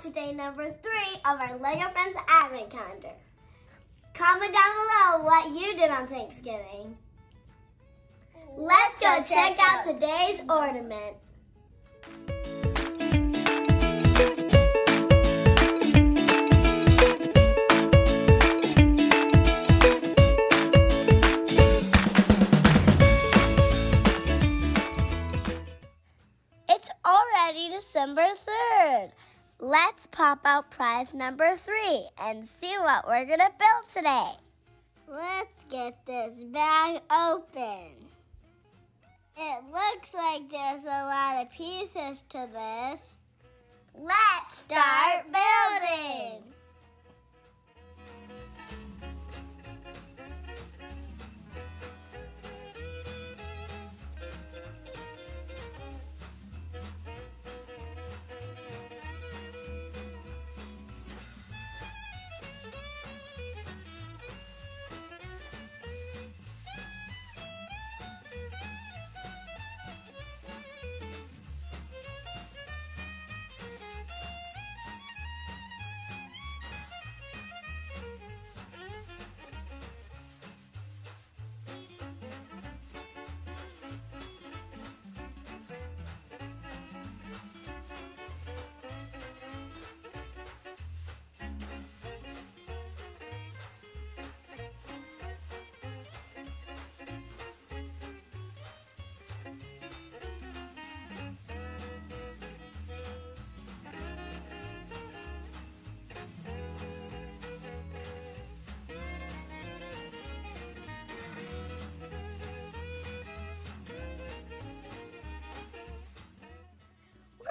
to day number 3 of our LEGO Friends Advent Calendar. Comment down below what you did on Thanksgiving. Let's go check out today's ornament. It's already December 3rd. Let's pop out prize number 3 and see what we're gonna build today. Let's get this bag open. It looks like there's a lot of pieces to this. Let's start building.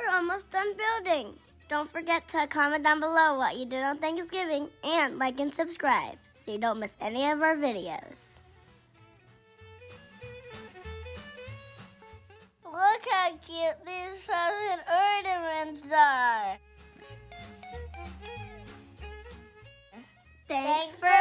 We're almost done building. Don't forget to comment down below what you did on Thanksgiving and like and subscribe so you don't miss any of our videos. Look how cute these frozen ornaments are. Thanks for